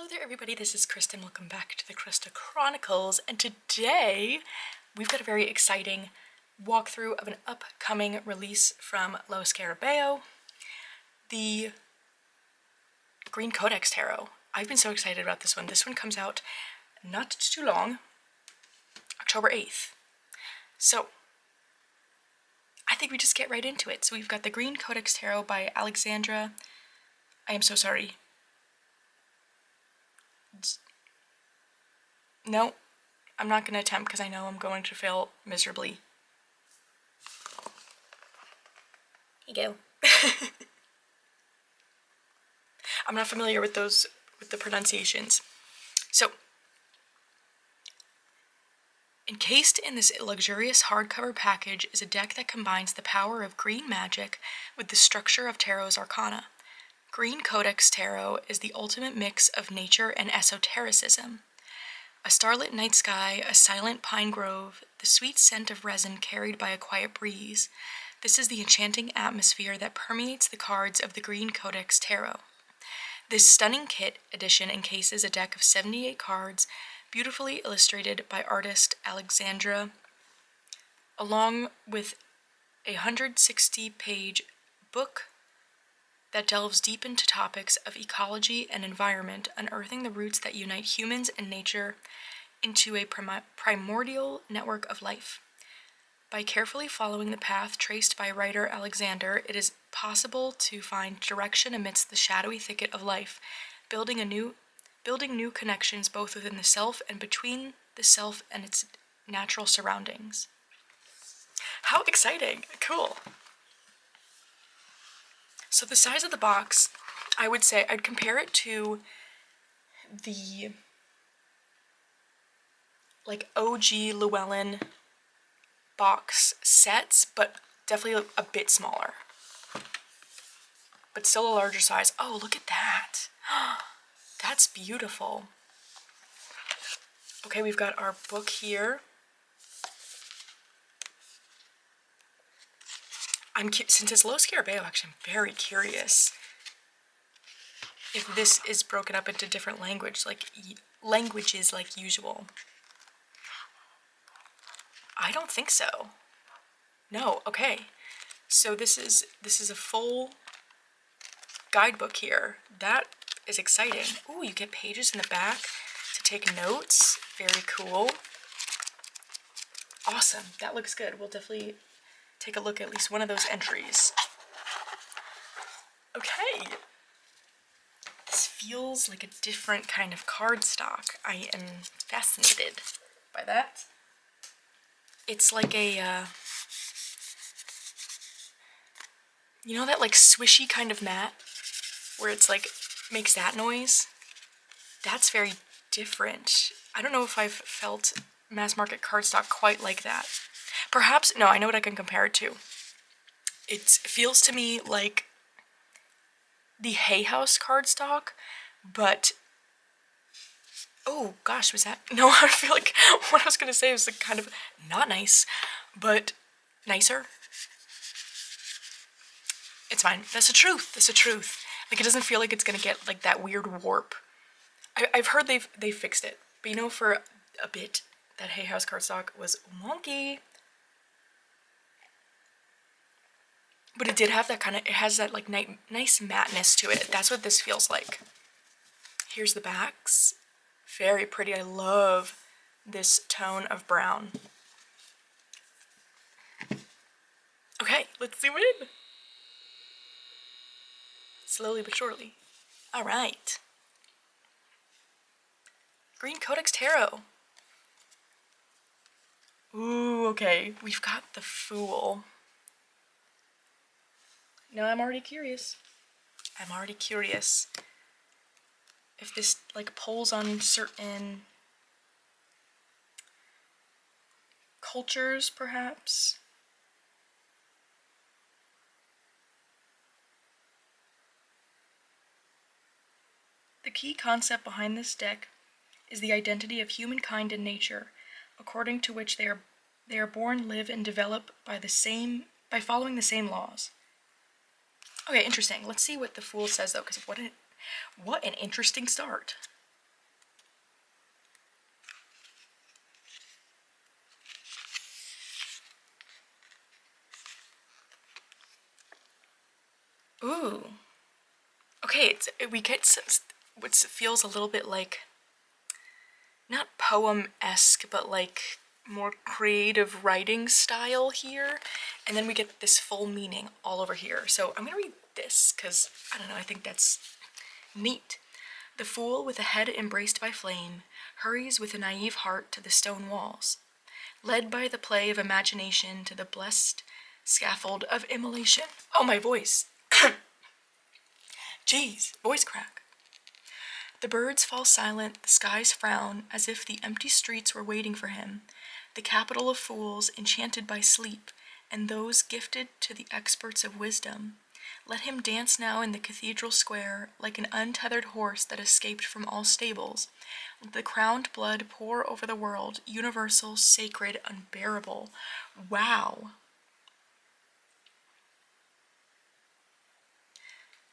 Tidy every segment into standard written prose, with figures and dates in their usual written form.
Hello there everybody, this is Kristen. Welcome back to the Krista Chronicles, and today we've got a very exciting walkthrough of an upcoming release from Lo Scarabeo, the Green Codex Tarot. I've been so excited about this one. This one comes out not too long, October 8th. So I think we just get right into it. So we've got the Green Codex Tarot by Alexandra. I am so sorry. No, I'm not going to attempt because I know I'm going to fail miserably. Here you go. I'm not familiar with the pronunciations. So, encased in this luxurious hardcover package is a deck that combines the power of green magic with the structure of Tarot's Arcana. Green Codex Tarot is the ultimate mix of nature and esotericism. A starlit night sky, a silent pine grove, the sweet scent of resin carried by a quiet breeze. This is the enchanting atmosphere that permeates the cards of the Green Codex Tarot. This stunning kit edition encases a deck of 78 cards, beautifully illustrated by artist Alexandra, along with a 160-page book that delves deep into topics of ecology and environment, unearthing the roots that unite humans and nature into a primordial network of life. By carefully following the path traced by writer Alexander, it is possible to find direction amidst the shadowy thicket of life, building new connections both within the self and between the self and its natural surroundings. How exciting! Cool! So the size of the box, I would say I'd compare it to the OG Llewellyn box sets, but definitely a bit smaller. But still a larger size. Oh, look at that. That's beautiful. Okay, we've got our book here. Since it's Lo Scarabeo, actually, I'm very curious if this is broken up into different languages like usual. I don't think so. No, okay. So this is a full guidebook here. That is exciting. Ooh, you get pages in the back to take notes. Very cool. Awesome. That looks good. We'll definitely take a look at least one of those entries. Okay. This feels like a different kind of cardstock. I am fascinated by that. It's like a, you know that like swishy kind of mat where it's like makes that noise? That's very different. I don't know if I've felt mass market cardstock quite like that. Perhaps, no, I know what I can compare it to. It feels to me like the Hay House cardstock, but, oh gosh, was that, no, I feel like what I was going to say was like kind of not nice, but nicer. It's fine. That's the truth. That's the truth. Like, it doesn't feel like it's going to get like that weird warp. I've heard they've fixed it, but you know, for a bit, that Hay House cardstock was wonky. But it did have that kind of, it has that like nice mattness to it. That's what this feels like. Here's the backs. Very pretty. I love this tone of brown. Okay, let's zoom in. Slowly but surely. All right. Green Codex Tarot. Ooh, okay. We've got the Fool. Now I'm already curious. I'm already curious if this like pulls on certain cultures, perhaps. The key concept behind this deck is the identity of humankind and nature, according to which they are born, live, and develop by following the same laws. Okay, interesting. Let's see what the Fool says, though, because what an interesting start. Ooh. Okay, we get what feels a little bit like, not poem-esque, but like more creative writing style here. And then we get this full meaning all over here. So I'm gonna read this because, I don't know, I think that's neat. The fool with a head embraced by flame hurries with a naive heart to the stone walls, led by the play of imagination to the blessed scaffold of immolation. Oh, my voice. Jeez, voice crack. The birds fall silent, the skies frown, as if the empty streets were waiting for him, the capital of fools enchanted by sleep, and those gifted to the experts of wisdom. Let him dance now in the cathedral square, like an untethered horse that escaped from all stables. Let the crowned blood pour over the world, universal, sacred, unbearable. Wow.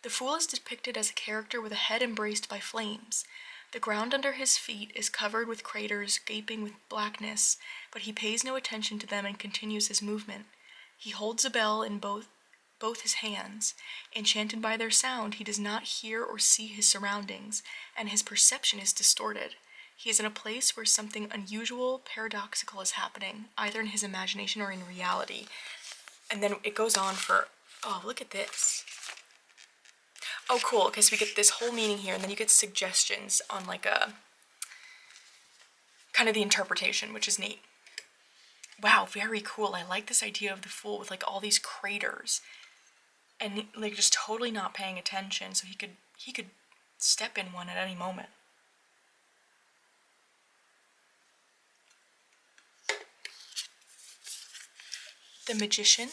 The fool is depicted as a character with a head embraced by flames. The ground under his feet is covered with craters gaping with blackness, but he pays no attention to them and continues his movement. He holds a bell in both his hands. Enchanted by their sound, he does not hear or see his surroundings, and his perception is distorted. He is in a place where something unusual, paradoxical is happening, either in his imagination or in reality. And then it goes on for, oh, look at this. Oh, cool, because we get this whole meaning here, and then you get suggestions on, like, a kind of the interpretation, which is neat. Wow, very cool. I like this idea of the fool with, like, all these craters, and, like, just totally not paying attention, so he could step in one at any moment. The Magician.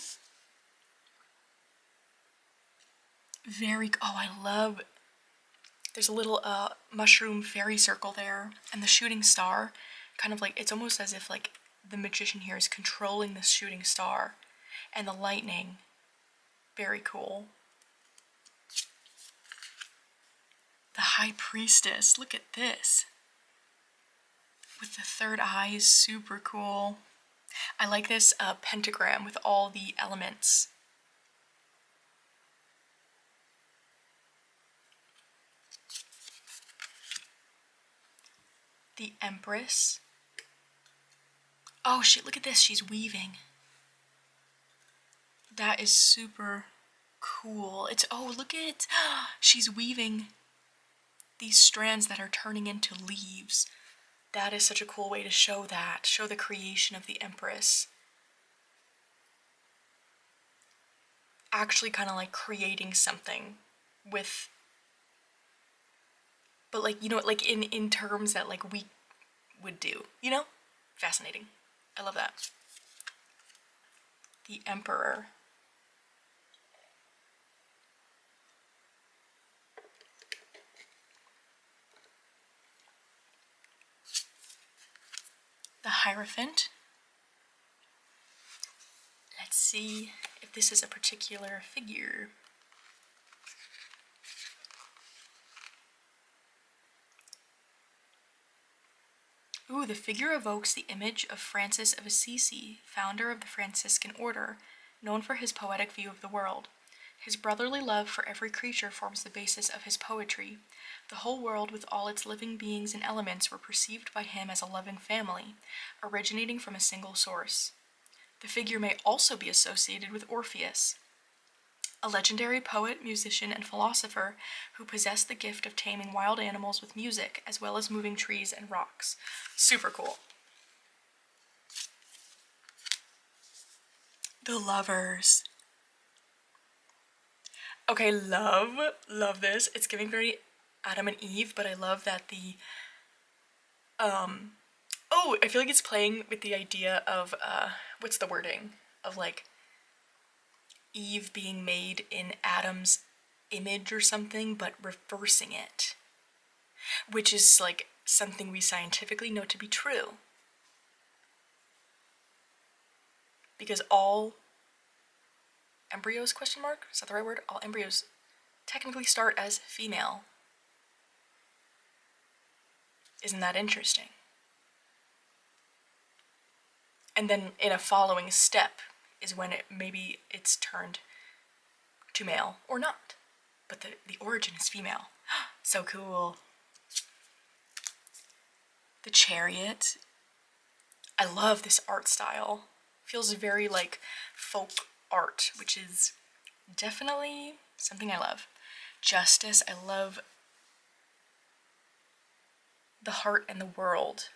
Oh, I love, there's a little mushroom fairy circle there, and the shooting star, kind of like, it's almost as if, like, the magician here is controlling the shooting star, and the lightning, very cool. The High Priestess, look at this. With the third eye is super cool. I like this pentagram with all the elements. The Empress. Oh shit, look at this, she's weaving. That is super cool. Oh, look at, she's weaving these strands that are turning into leaves. That is such a cool way to show the creation of the Empress. Actually kind of like creating something with, but like, you know, like in terms that like we would do, you know? Fascinating. I love that. The Emperor. The Hierophant. Let's see if this is a particular figure. Ooh, the figure evokes the image of Francis of Assisi, founder of the Franciscan order, known for his poetic view of the world. His brotherly love for every creature forms the basis of his poetry. The whole world with all its living beings and elements were perceived by him as a loving family, originating from a single source. The figure may also be associated with Orpheus, a legendary poet, musician, and philosopher who possessed the gift of taming wild animals with music, as well as moving trees and rocks. Super cool. The Lovers. Okay, love this. It's giving very Adam and Eve, but I love that the, oh, I feel like it's playing with the idea of, what's the wording? Of, like, Eve being made in Adam's image or something, but reversing it. Which is, like, something we scientifically know to be true. Because all embryos, question mark? Is that the right word? All embryos technically start as female. Isn't that interesting? And then in a following step is when maybe it's turned to male or not, but the origin is female. So cool. The Chariot. I love this art style. Feels very like folk art, which is definitely something I love. Justice. I love the heart and the world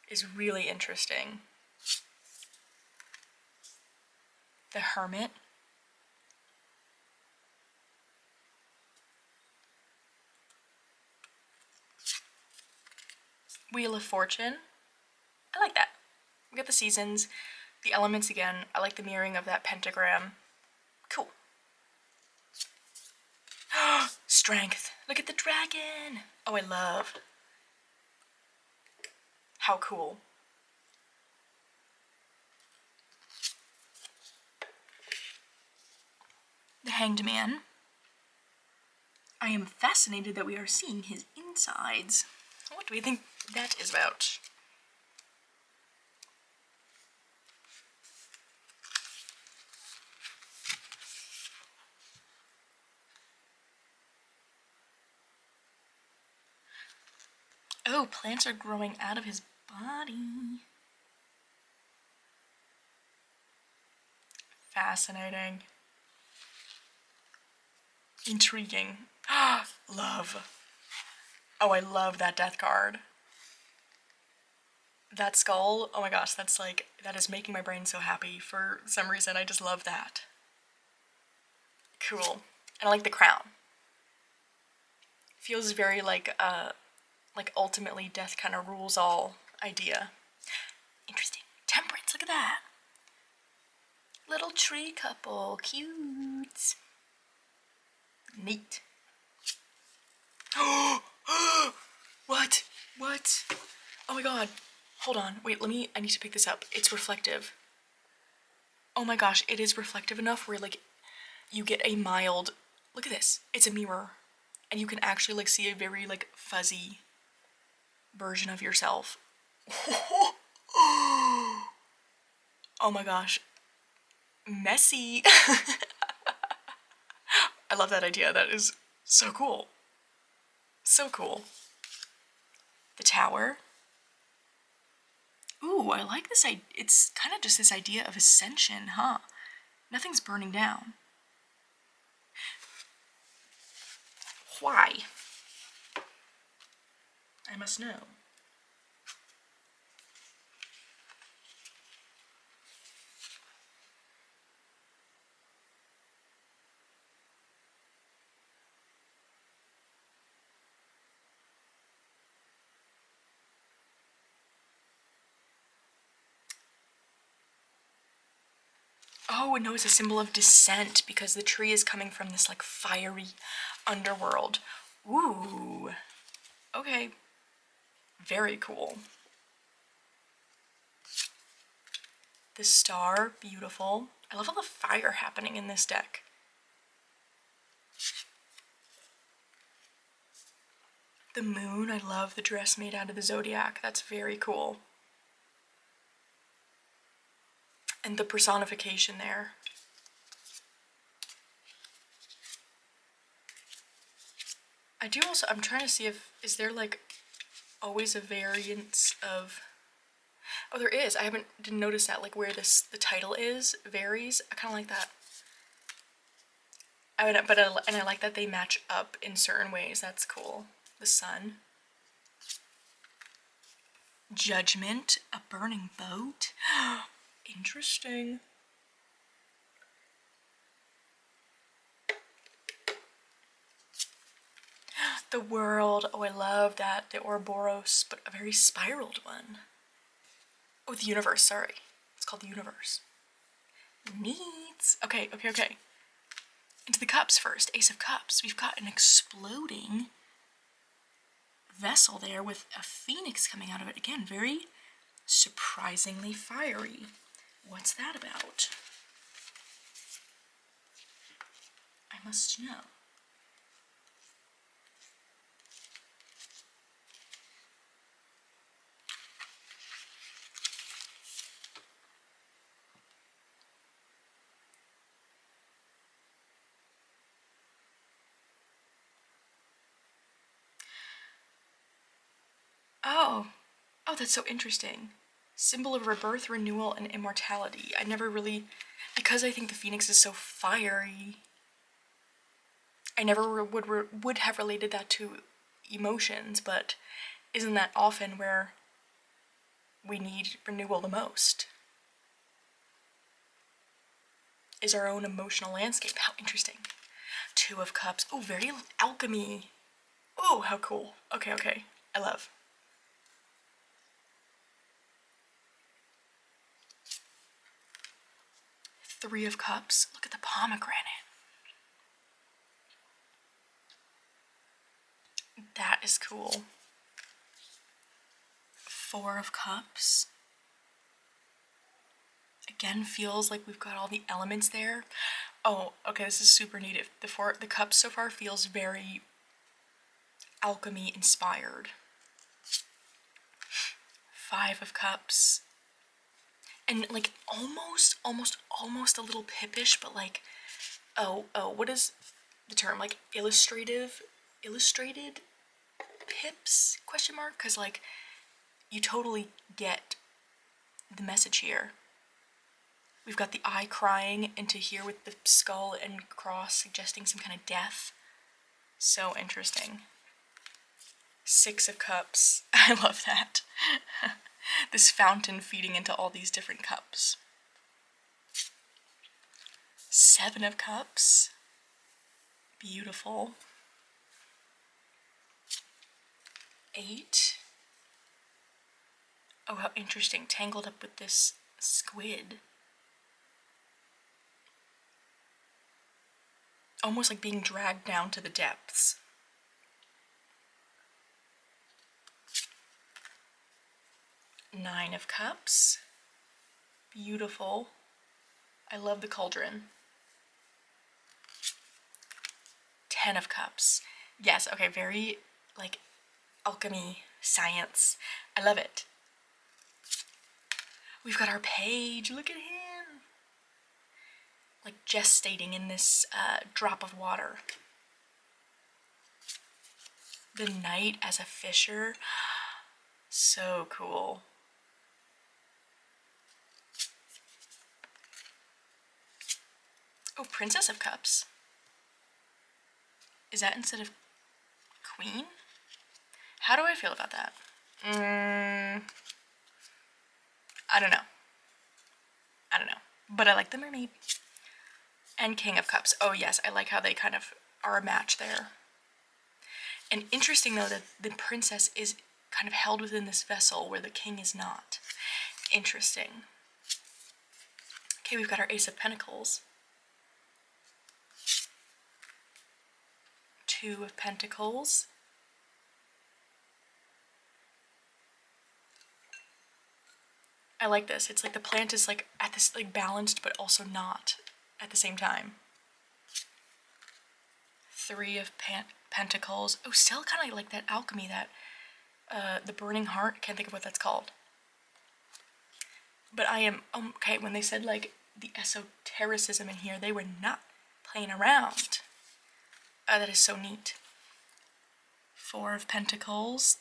is really interesting. The Hermit. Wheel of Fortune. I like that. We got the seasons, the elements again. I like the mirroring of that pentagram. Cool. Strength. Look at the dragon. Oh, I love. How cool. The Hanged Man. I am fascinated that we are seeing his insides. What do we think that is about? Oh, plants are growing out of his body. Fascinating. Intriguing. Love. Oh, I love that death card. That skull, oh my gosh, that's like, that is making my brain so happy for some reason. I just love that. Cool. And I like the crown. Feels very like ultimately death kind of rules all idea. Interesting. Temperance, look at that. Little tree couple, cute. Neat. What? What? Oh my god. Hold on. Wait, I need to pick this up. It's reflective. Oh my gosh, it is reflective enough where like you get a mild, look at this. It's a mirror. And you can actually like see a very like fuzzy version of yourself. Oh my gosh. Messy. I love that idea. That is so cool. So cool. The Tower. Ooh, I like this. It's kind of just this idea of ascension, huh? Nothing's burning down. Why? I must know. Oh, no, it's a symbol of descent because the tree is coming from this like fiery underworld. Ooh. Okay. Very cool. The Star, beautiful. I love all the fire happening in this deck. The Moon, I love the dress made out of the zodiac. That's very cool. And the personification there. I do also, I'm trying to see if, is there like always a variance of, oh there is, didn't notice that, like where the title is varies. I kind of like that. And I like that they match up in certain ways. That's cool. The Sun. Judgment, a burning boat. Interesting. The World. Oh, I love that. The Ouroboros, but a very spiraled one. Oh, the Universe, sorry. It's called the Universe. Neat. Okay. Into the Cups first. Ace of Cups. We've got an exploding vessel there with a phoenix coming out of it. Again, very surprisingly fiery. What's that about? I must know. Oh. Oh, that's so interesting. Symbol of rebirth, renewal, and immortality. I never really, because I think the phoenix is so fiery, I never would have related that to emotions, but isn't that often where we need renewal the most? Is our own emotional landscape. How interesting. Two of Cups. Oh, very alchemy. Oh, how cool. Okay, okay. I love. Three of Cups. Look at the pomegranate. That is cool. Four of Cups. Again, feels like we've got all the elements there. Oh, okay, this is super neat. The cups so far feels very alchemy inspired. Five of Cups. And like almost a little pippish, but like, what is the term? Like illustrated pips, question mark? Because like, you totally get the message here. We've got the eye crying into here with the skull and cross suggesting some kind of death. So interesting. Six of Cups. I love that. This fountain feeding into all these different cups. Seven of Cups. Beautiful. Eight. Oh, how interesting. Tangled up with this squid. Almost like being dragged down to the depths. Nine of Cups. Beautiful. I love the cauldron. Ten of Cups. Yes, okay, very, like, alchemy, science. I love it. We've got our page. Look at him. Like, gestating in this drop of water. The knight as a fisher. So cool. Oh, Princess of Cups. Is that instead of Queen? How do I feel about that? I don't know. But I like the mermaid. And King of Cups. Oh yes, I like how they kind of are a match there. And interesting though that the princess is kind of held within this vessel where the king is not. Interesting. Okay, we've got our Ace of Pentacles. Two of Pentacles. I like this. It's like the plant is like at this like balanced but also not at the same time. Three of Pentacles. Oh, still kind of like that alchemy, that the burning heart. Can't think of what that's called. But I am okay. When they said like the esotericism in here, they were not playing around. That is so neat. Four of Pentacles.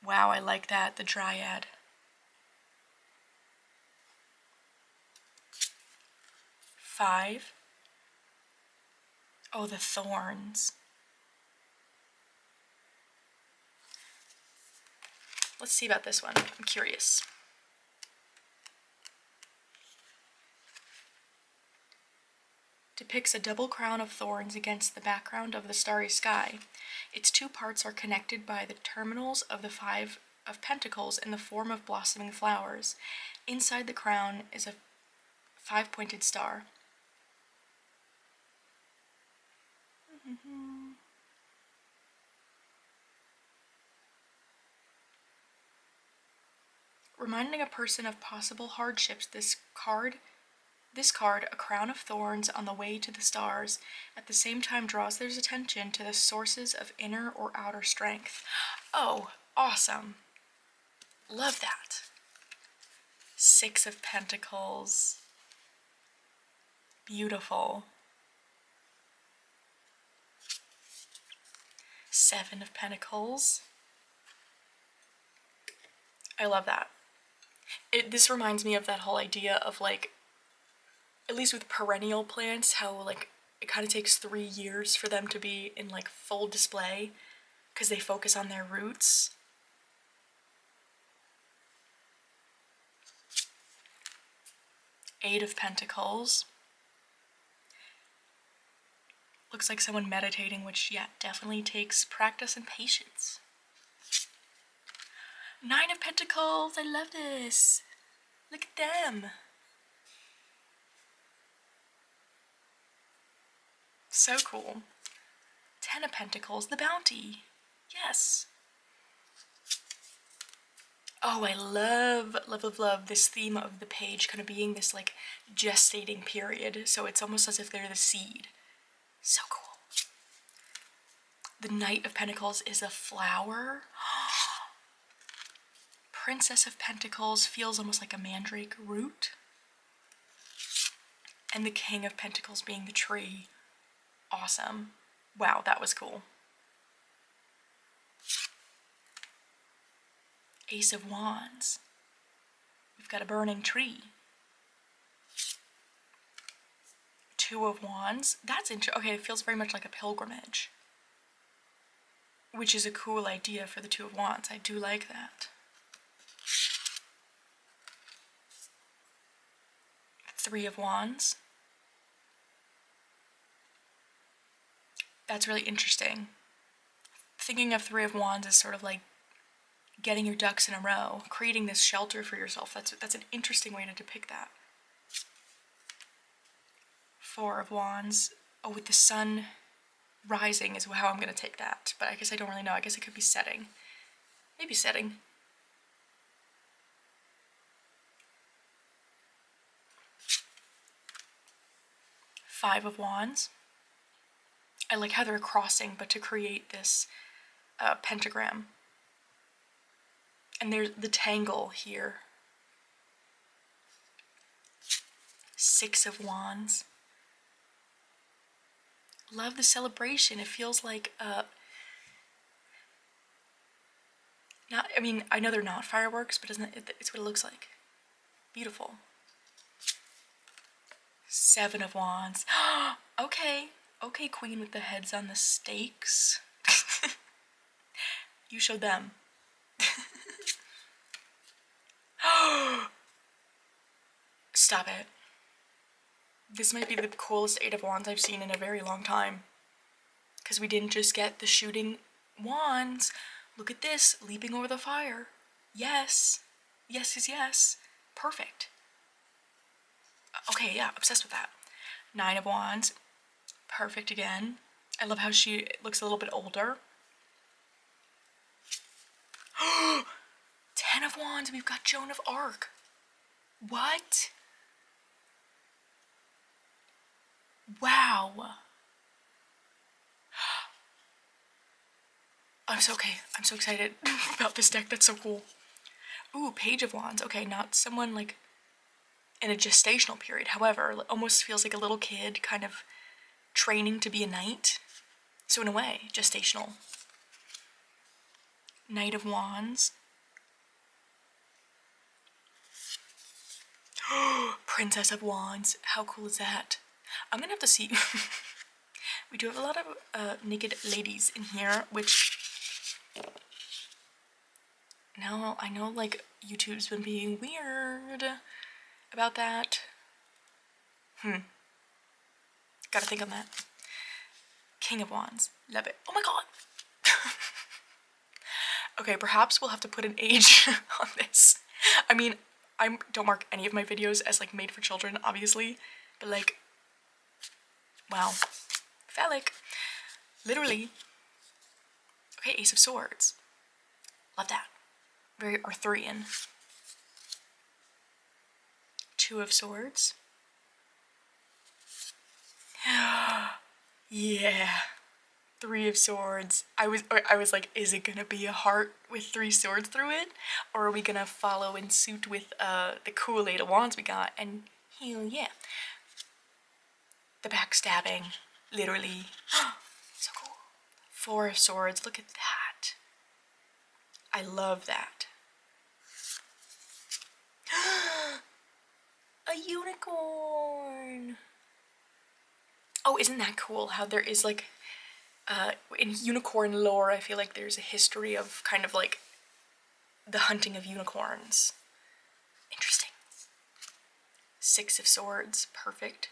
Wow, I like that. The Dryad. Five. Oh, the Thorns. Let's see about this one. I'm curious. Depicts a double crown of thorns against the background of the starry sky. Its two parts are connected by the terminals of the Five of Pentacles in the form of blossoming flowers. Inside the crown is a five-pointed star. Reminding a person of possible hardships, this card, a crown of thorns on the way to the stars, at the same time draws their attention to the sources of inner or outer strength. Oh, awesome. Love that. Six of Pentacles. Beautiful. Seven of Pentacles. I love that. This reminds me of that whole idea of like, at least with perennial plants, how like it kind of takes 3 years for them to be in like full display because they focus on their roots. Eight of Pentacles. Looks like someone meditating, which, yeah, definitely takes practice and patience. Nine of Pentacles. I love this. Look at them. So cool. 10 of Pentacles, the bounty. Yes. Oh, I love this theme of the page kind of being this like gestating period. So it's almost as if they're the seed. So cool. The Knight of Pentacles is a flower. Princess of Pentacles feels almost like a mandrake root. And the King of Pentacles being the tree. Awesome. Wow, that was cool. Ace of Wands. We've got a burning tree. Two of Wands. That's interesting. Okay, it feels very much like a pilgrimage. Which is a cool idea for the Two of Wands. I do like that. Three of Wands. That's really interesting. Thinking of Three of Wands as sort of like getting your ducks in a row, creating this shelter for yourself. That's an interesting way to depict that. Four of Wands. Oh, with the sun rising is how I'm going to take that. But I guess I don't really know. I guess it could be setting. Maybe setting. Five of Wands. I like how they're crossing, but to create this pentagram. And there's the tangle here. Six of Wands. Love the celebration. It feels like not. I mean, I know they're not fireworks, but isn't it? It's what it looks like. Beautiful. Seven of Wands. Okay, okay, Queen with the heads on the stakes. You showed them. Stop it. This might be the coolest Eight of Wands I've seen in a very long time. Because we didn't just get the shooting wands. Look at this, leaping over the fire. Yes. Yes is yes. Perfect. Okay, yeah, obsessed with that. Nine of Wands. Perfect again. I love how she looks a little bit older. 10 of Wands, we've got Joan of Arc. What? Wow. I'm so excited about this deck. That's so cool. Ooh, Page of Wands. Okay, not someone like in a gestational period. However, it almost feels like a little kid kind of training to be a knight. So in a way, gestational. Knight of Wands. Princess of Wands. How cool is that? I'm gonna have to see. We do have a lot of naked ladies in here, which now I know like YouTube's been being weird about that. Gotta think on that. King of Wands. Love it. Oh my god. Okay, perhaps we'll have to put an age on this. I mean, I don't mark any of my videos as like made for children, obviously, but like, wow, phallic, literally. Okay, Ace of Swords. Love that. Very Arthurian. Two of Swords. Yeah. Three of Swords. I was like, is it gonna be a heart with 3 swords through it? Or are we gonna follow in suit with the cool Eight of Wands we got? And hell yeah. The backstabbing. Literally. So cool. Four of Swords. Look at that. I love that. A unicorn! Oh, isn't that cool how there is like, in unicorn lore, I feel like there's a history of kind of like the hunting of unicorns. Interesting. 6 of Swords, perfect.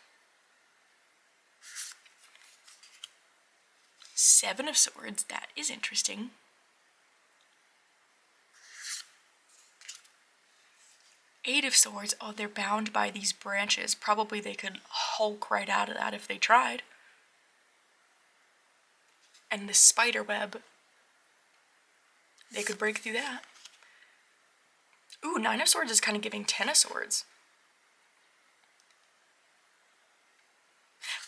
7 of Swords, that is interesting. 8 of Swords, oh, they're bound by these branches. Probably they could hulk right out of that if they tried. And the spider web, they could break through that. Ooh, 9 of Swords is kind of giving 10 of Swords.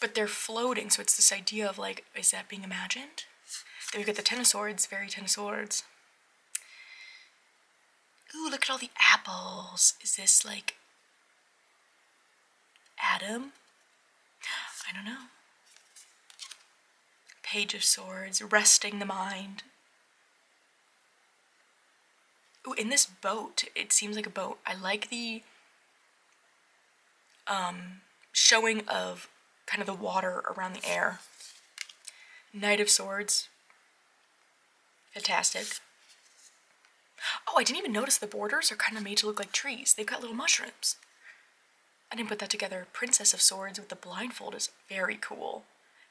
But they're floating, so it's this idea of like, is that being imagined? Then we got the 10 of Swords, very 10 of Swords. Ooh, look at all the apples. Is this like Adam? I don't know. Page of Swords, resting the mind. Ooh, in this boat, it seems like a boat. I like the showing of kind of the water around the air. Knight of Swords. Fantastic. Oh, I didn't even notice the borders are kind of made to look like trees. They've got little mushrooms. I didn't put that together. Princess of Swords with the blindfold is very cool.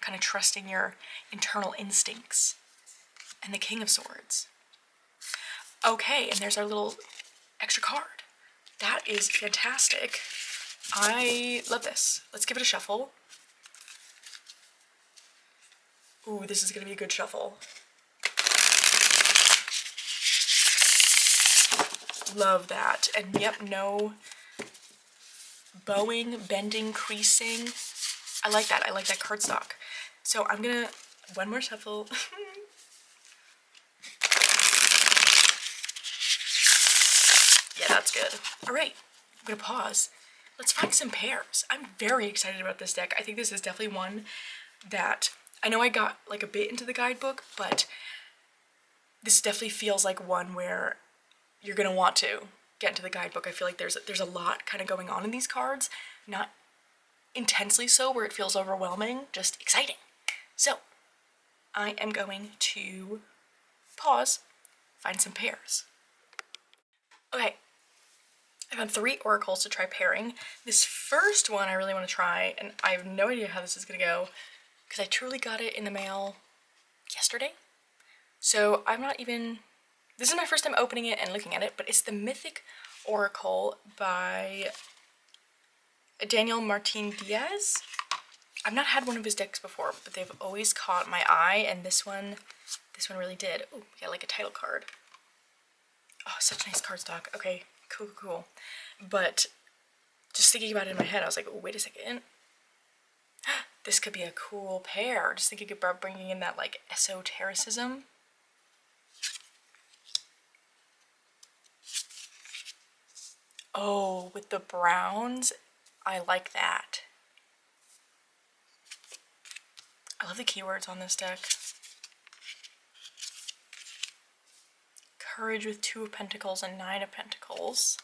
Kind of trusting your internal instincts. And the King of Swords. Okay, and there's our little extra card. That is fantastic. I love this. Let's give it a shuffle. Ooh, this is going to be a good shuffle. Love that. And yep, no bowing, bending, creasing. I like that. I like that cardstock. So I'm gonna, one more shuffle. Yeah, that's good. All right, I'm gonna pause. Let's find some pairs. I'm very excited about this deck. I think this is definitely one that, I know I got like a bit into the guidebook, but this definitely feels like one where you're gonna want to get into the guidebook. I feel like there's a lot kind of going on in these cards, not intensely so where it feels overwhelming, just exciting. So I am going to pause, find some pairs. Okay, I found 3 oracles to try pairing. This first one I really want to try, and I have no idea how this is gonna go because I truly got it in the mail yesterday. So I'm not even, this is my first time opening it and looking at it, but it's the Mythic Oracle by Daniel Martin Diaz. I've not had one of his decks before, but they've always caught my eye, and this one really did. Oh, yeah, like a title card. Oh, such nice cardstock. Okay, cool. But just thinking about it in my head, I was like, oh, wait a second. This could be a cool pair. Just thinking about bringing in that like esotericism. Oh, with the browns, I like that. I love the keywords on this deck. Courage with 2 of Pentacles and 9 of Pentacles.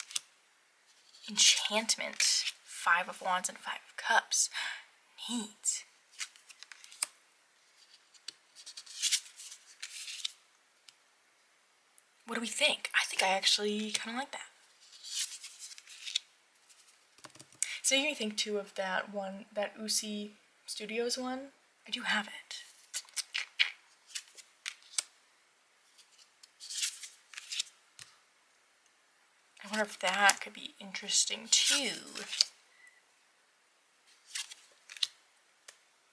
Enchantment, 5 of Wands and 5 of Cups. Neat. What do we think? I think I actually kind of like that. So you think too of that one, that Usi Studios one? I do have it. I wonder if that could be interesting too.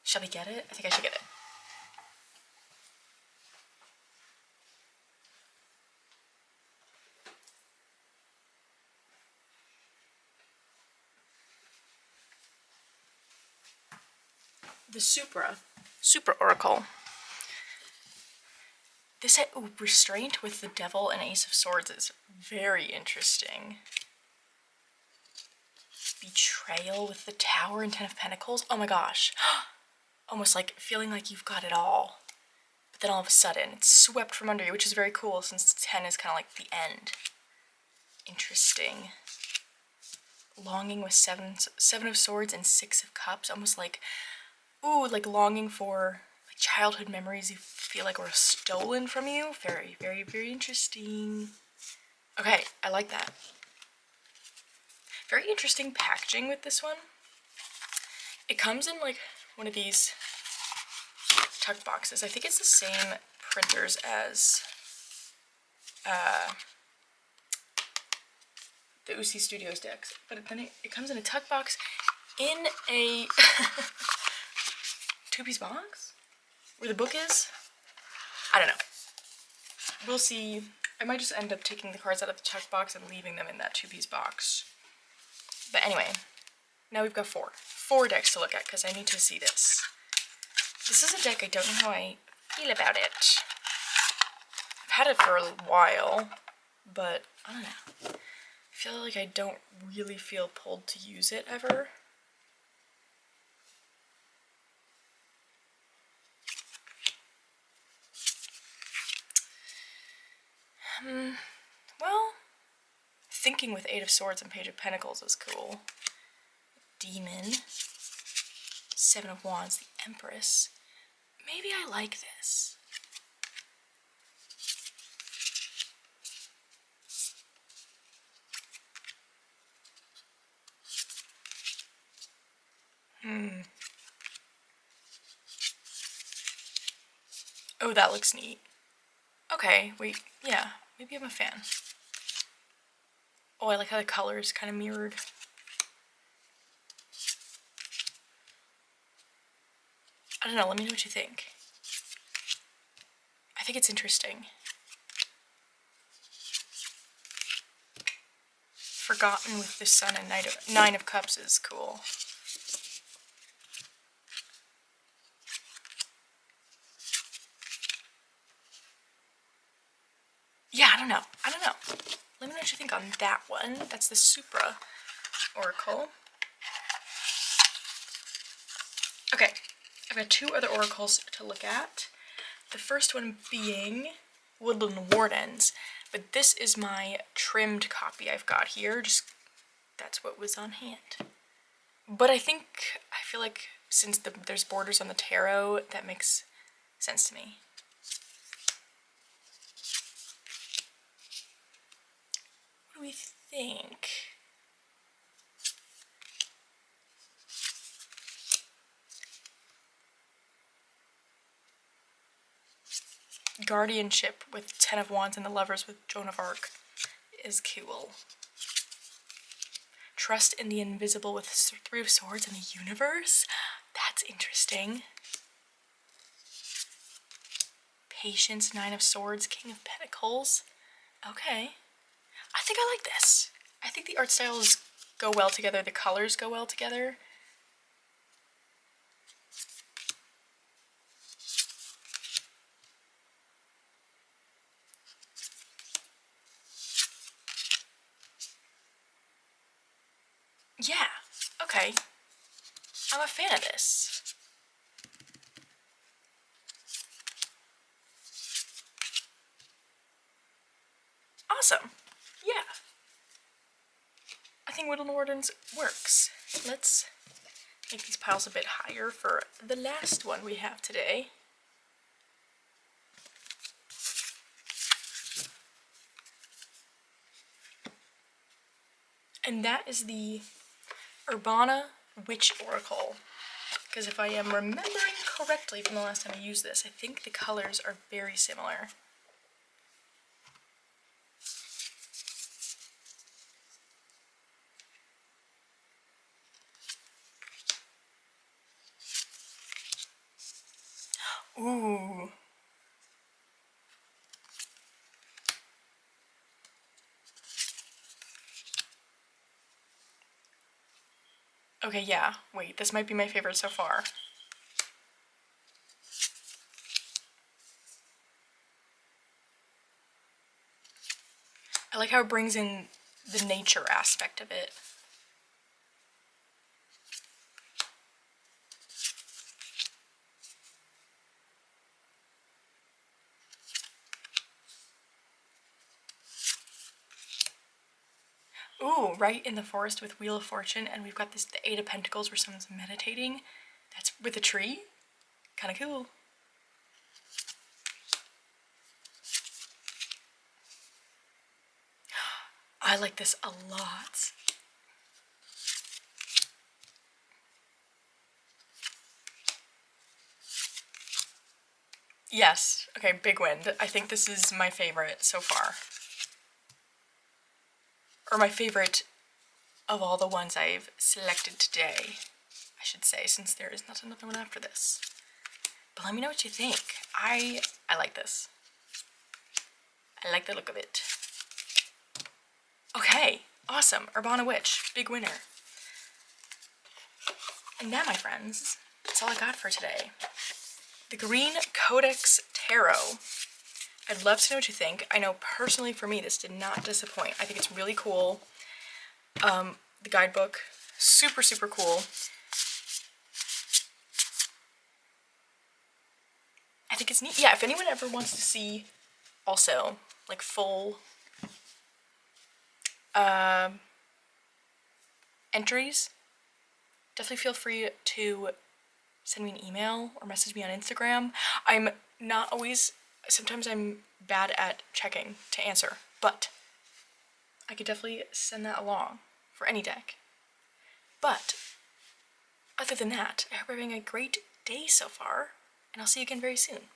Shall we get it? I think I should get it. The Supra Oracle. This had Restraint with the Devil and Ace of Swords is very interesting. Betrayal with the Tower and 10 of Pentacles. Oh my gosh. Almost like feeling like you've got it all. But then all of a sudden it's swept from under you, which is very cool since 10 is kind of like the end. Interesting. longing with seven of swords and 6 of cups, almost like, ooh, like longing for like childhood memories you feel like were stolen from you. Very, very, very interesting. Okay, I like that. Very interesting packaging with this one. It comes in like one of these tuck boxes. I think it's the same printers as the Uzi Studios decks, but then it comes in a tuck box in a 2-piece box where the book is. I don't know. We'll see. I might just end up taking the cards out of the tuck box and leaving them in that 2-piece box. But anyway, now we've got four decks to look at because I need to see this. This is a deck I don't know how I feel about it. I've had it for a while, but I don't know. I feel like I don't really feel pulled to use it ever. Well, thinking with 8 of Swords and Page of Pentacles is cool. Demon. 7 of Wands, the Empress. Maybe I like this. Oh, that looks neat. Okay, wait, yeah, maybe I'm a fan. Oh, I like how the colors kind of mirrored. I don't know, let me know what you think. I think it's interesting. Forgotten with the Sun and 9 of Cups is cool. Yeah, I don't know. Let me know what you think on that one. That's the Supra Oracle. Okay, I've got 2 other oracles to look at. The first one being Woodland Wardens, but this is my trimmed copy I've got here. Just that's what was on hand. But I feel like since there's borders on the tarot, that makes sense to me. What do we think? Guardianship with 10 of Wands and the Lovers with Joan of Arc is cool. Trust in the invisible with 3 of Swords and the universe? That's interesting. Patience, 9 of Swords, King of Pentacles. Okay. I think I like this. I think the art styles go well together, the colors go well together. Yeah, okay. I'm a fan of this. Awesome. Yeah. I think Woodland Wardens works. Let's make these piles a bit higher for the last one we have today. And that is the Herbana Witch Oracle. Because if I am remembering correctly from the last time I used this, I think the colors are very similar. Ooh. Okay, yeah. Wait, this might be my favorite so far. I like how it brings in the nature aspect of it. Ooh, right in the forest with Wheel of Fortune, and we've got the Eight of Pentacles where someone's meditating. That's with a tree. Kind of cool. I like this a lot. Yes. Okay, big win. I think this is my favorite so far. Or my favorite of all the ones I've selected today, I should say, since there is not another one after this. But let me know what you think. I like this. I like the look of it. Okay, awesome. Herbana Witch, big winner. And now, my friends, that's all I got for today. The Green Codex Tarot. I'd love to know what you think. I know personally for me, this did not disappoint. I think it's really cool. The guidebook, super, super cool. I think it's neat. Yeah, if anyone ever wants to see also, like, full entries, definitely feel free to send me an email or message me on Instagram. I'm not always, sometimes I'm bad at checking to answer, but I could definitely send that along for any deck. But other than that, I hope you're having a great day so far, and I'll see you again very soon.